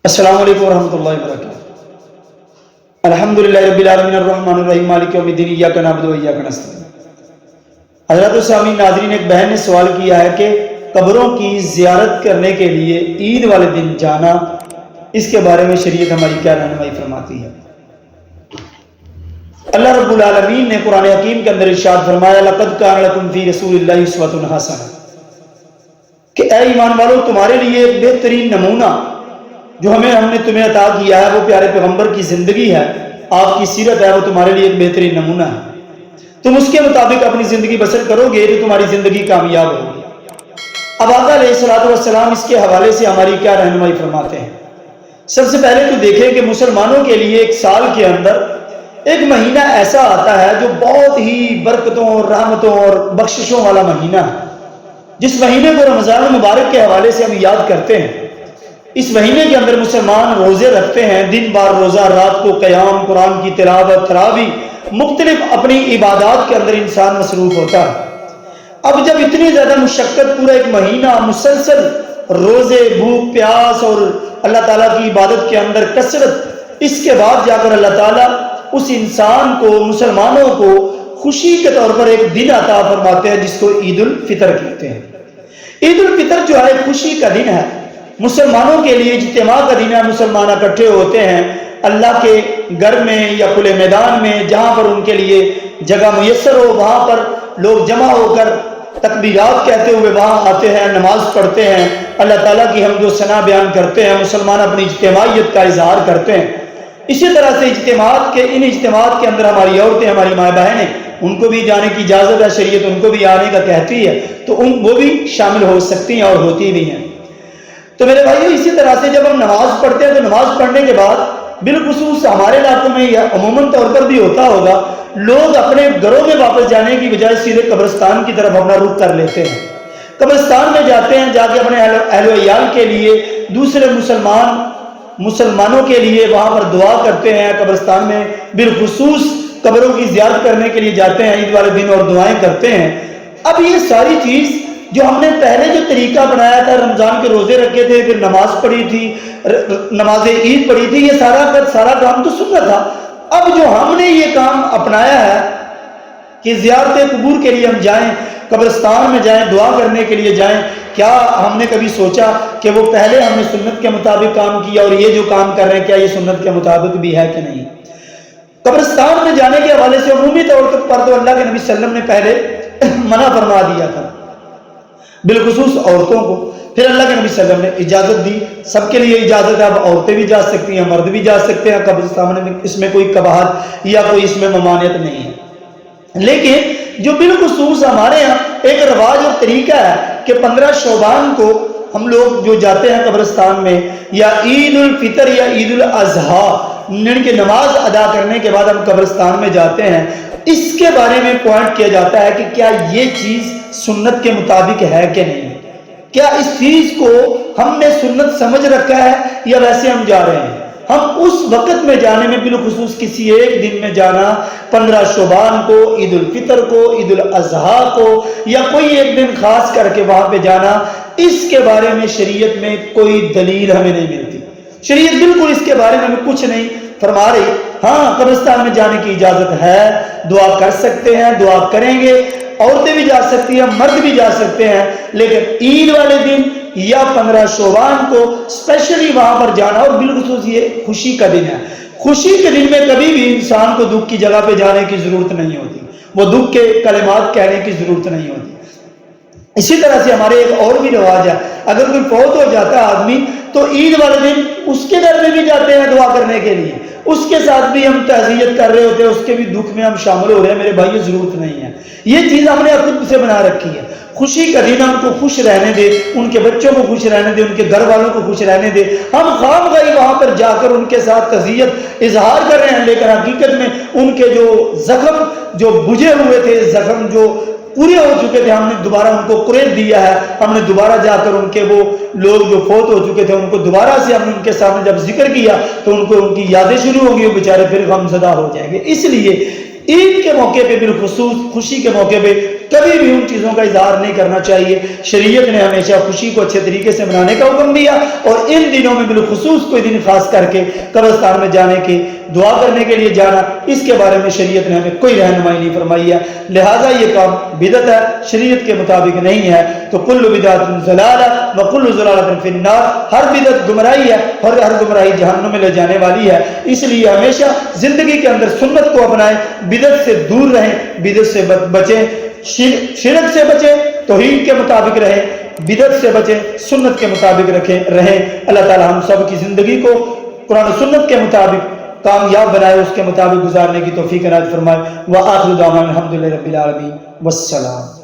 السلام علیکم ورحمۃ اللہ وبرکاتہ۔ الحمدللہ رب العالمین الرحمن الرحیم مالک یوم الدین ایاک نعبد و ایاک نستعین۔ حضرات السامعین ناظرین، ایک بہن نے سوال کیا ہے کہ قبروں کی زیارت کرنے کے لیے عید والے دن جانا، اس کے بارے میں شریعت ہماری کیا رہنمائی فرماتی ہے؟ اللہ رب العالمین نے قرآن حکیم کے اندر ارشاد فرمایا لقد کان لکم فی رسول اللہ اسوۃ حسنہ، کہ اے ایمان والو تمہارے لیے ایک بہترین نمونہ جو ہم نے تمہیں عطا کیا ہے وہ پیارے پیغمبر کی زندگی ہے، آپ کی سیرت ہے، وہ تمہارے لیے ایک بہترین نمونہ ہے۔ تم اس کے مطابق اپنی زندگی بسر کرو گے تو تمہاری زندگی کامیاب ہوگی۔ اب آقا علیہ الصلوۃ والسلام اس کے حوالے سے ہماری کیا رہنمائی فرماتے ہیں؟ سب سے پہلے تو دیکھیں کہ مسلمانوں کے لیے ایک سال کے اندر ایک مہینہ ایسا آتا ہے جو بہت ہی برکتوں اور رحمتوں اور بخششوں والا مہینہ ہے، جس مہینے کو رمضان المبارک کے حوالے سے ہم یاد کرتے ہیں۔ اس مہینے کے اندر مسلمان روزے رکھتے ہیں، دن بار روزہ، رات کو قیام، قرآن کی تلاوت، تراویح، مختلف اپنی عبادات کے اندر انسان مصروف ہوتا ہے۔ اب جب اتنی زیادہ مشقت پورا ایک مہینہ مسلسل روزے، بھوک پیاس اور اللہ تعالیٰ کی عبادت کے اندر کثرت، اس کے بعد جا کر اللہ تعالیٰ اس انسان کو، مسلمانوں کو خوشی کے طور پر ایک دن عطا فرماتے ہیں جس کو عید الفطر کہتے ہیں۔ عید الفطر جو ہے خوشی کا دن ہے، مسلمانوں کے لیے اجتماع کا دن ہے۔ مسلمان اکٹھے ہوتے ہیں اللہ کے گھر میں یا کھلے میدان میں، جہاں پر ان کے لیے جگہ میسر ہو، وہاں پر لوگ جمع ہو کر تکبیرات کہتے ہوئے وہاں آتے ہیں، نماز پڑھتے ہیں، اللہ تعالیٰ کی حمد و ثنا بیان کرتے ہیں، مسلمان اپنی اجتماعیت کا اظہار کرتے ہیں۔ اسی طرح سے ان اجتماعات کے اندر ہماری عورتیں، ہماری ماں بہنیں، ان کو بھی جانے کی اجازت ہے، شریعت ان کو بھی آنے کا کہتی ہے، تو وہ بھی شامل ہو سکتی ہیں اور ہوتی بھی ہیں۔ تو میرے بھائیو، اسی طرح سے جب ہم نماز پڑھتے ہیں تو نماز پڑھنے کے بعد بالخصوص ہمارے علاقوں میں یا عموماً طور پر بھی ہوتا ہوگا، لوگ اپنے گھروں میں واپس جانے کی بجائے سیدھے قبرستان کی طرف اپنا رخ کر لیتے ہیں۔ قبرستان میں جاتے ہیں، جا کے اپنے اہل و عیال کے لیے، دوسرے مسلمانوں کے لیے وہاں پر دعا کرتے ہیں۔ قبرستان میں بالخصوص قبروں کی زیارت کرنے کے لیے جاتے ہیں عید والے دن اور دعائیں کرتے ہیں۔ اب یہ ساری چیز جو ہم نے پہلے جو طریقہ بنایا تھا، رمضان کے روزے رکھے تھے، پھر نماز پڑھی تھی، نماز عید پڑھی تھی، یہ سارا کام تو سنت تھا۔ اب جو ہم نے یہ کام اپنایا ہے کہ زیارت قبور کے لیے ہم جائیں، قبرستان میں جائیں، دعا کرنے کے لیے جائیں، کیا ہم نے کبھی سوچا کہ وہ پہلے ہم نے سنت کے مطابق کام کیا اور یہ جو کام کر رہے ہیں کیا یہ سنت کے مطابق بھی ہے کہ نہیں؟ قبرستان میں جانے کے حوالے سے عمومی طور پر تو اللہ کے نبی صلی اللہ علیہ وسلم نے پہلے منع فرما دیا تھا، بالخصوص عورتوں کو۔ پھر اللہ کے نبی صلی اللہ علیہ وسلم نے اجازت دی، سب کے لیے اجازت ہے، اب عورتیں بھی جا سکتی ہیں، مرد بھی جا سکتے ہیں قبرستان میں، اس میں کوئی قباحت یا کوئی اس میں ممانعت نہیں ہے۔ لیکن جو بالخصوص ہمارے ہاں ایک رواج اور طریقہ ہے کہ 15 شعبان کو ہم لوگ جو جاتے ہیں قبرستان میں، یا عید الفطر یا عید الاضحیٰ کی نماز ادا کرنے کے بعد ہم قبرستان میں جاتے ہیں، اس کے بارے میں پوائنٹ کیا جاتا ہے کہ کیا یہ چیز سنت کے مطابق ہے کہ نہیں؟ کیا اس چیز کو ہم نے سنت سمجھ رکھا ہے یا ویسے ہم جا رہے ہیں؟ ہم اس وقت میں جانے میں بالخصوص کسی ایک دن میں جانا، 15 شعبان کو، عید الفطر کو، عید الاضحیٰ کو، یا کوئی ایک دن خاص کر کے وہاں پہ جانا، اس کے بارے میں شریعت میں کوئی دلیل ہمیں نہیں ملتی۔ شریعت بالکل اس کے بارے میں ہمیں کچھ نہیں فرما رہی۔ ہاں، قبرستان میں جانے کی اجازت ہے، دعا کر سکتے ہیں، دعا کریں گے، عورتیں بھی جا سکتی ہیں، مرد بھی جا سکتے ہیں، لیکن عید والے دن یا 15 شعبان کو اسپیشلی وہاں پر جانا، اور بالخصوص یہ خوشی کا دن ہے۔ خوشی کے دن میں کبھی بھی انسان کو دکھ کی جگہ پہ جانے کی ضرورت نہیں ہوتی، وہ دکھ کے کلمات کہنے کی ضرورت نہیں ہوتی۔ اسی طرح سے ہمارے ایک اور بھی رواج ہے، اگر کوئی فوت ہو جاتا ہے آدمی تو عید والے دن اس کے گھر میں بھی جاتے ہیں دعا کرنے کے لیے، اس کے ساتھ بھی ہم تعزیت کر رہے ہوتے ہیں، اس کے بھی دکھ میں ہم شامل ہو رہے ہیں۔ میرے بھائی، یہ ضرورت نہیں ہے، یہ چیز ہم نے خود سے بنا رکھی ہے۔ خوشی کا دن ہم کو خوش رہنے دے، ان کے بچوں کو خوش رہنے دے، ان کے گھر والوں کو خوش رہنے دے۔ ہم خامخواہ وہاں پر جا کر ان کے ساتھ تعزیت اظہار کر رہے ہیں، لیکن حقیقت میں ان کے جو زخم جو بجھے ہوئے تھے، زخم جو پورے ہو چکے تھے، ہم نے دوبارہ ان کو قریب دیا ہے۔ ہم نے دوبارہ جا کر ان کے وہ لوگ جو فوت ہو چکے تھے ان کو دوبارہ سے ہم نے ان کے سامنے جب ذکر کیا تو ان کو ان کی یادیں شروع ہوں گی، وہ بیچارے پھر غم زدہ ہو جائیں گے۔ اس لیے عید کے موقع پہ بالخصوص خوشی کے موقع پہ کبھی بھی ان چیزوں کا اظہار نہیں کرنا چاہیے۔ شریعت نے ہمیشہ خوشی کو اچھے طریقے سے منانے کا حکم دیا، اور ان دنوں میں بالخصوص کوئی دن خاص کر کے قبرستان میں جانے کے، دعا کرنے کے لیے جانا، اس کے بارے میں شریعت نے ہمیں کوئی رہنمائی نہیں فرمائی ہے۔ لہٰذا یہ کام بدعت ہے، شریعت کے مطابق نہیں ہے۔ تو کل بدعت ضلالہ وکل ضلالۃ فی النار، ہر بدعت گمراہی ہے اور ہر گمراہی جہنم میں لے جانے والی ہے۔ اس لیے ہمیشہ زندگی کے اندر سنت کو اپنائیں، بدعت سے دور رہیں، بدعت سے بچیں، شرک سے بچیں، توحید کے مطابق رہیں، بدعت سے بچیں، سنت کے مطابق رہیں۔ اللہ تعالی ہم سب کی زندگی کو قرآن و سنت کے مطابق کامیاب بنائے، اس کے مطابق گزارنے کی توفیق عنایت فرمائے۔ وآخر دعوانا الحمدللہ رب العالمین، والسلام۔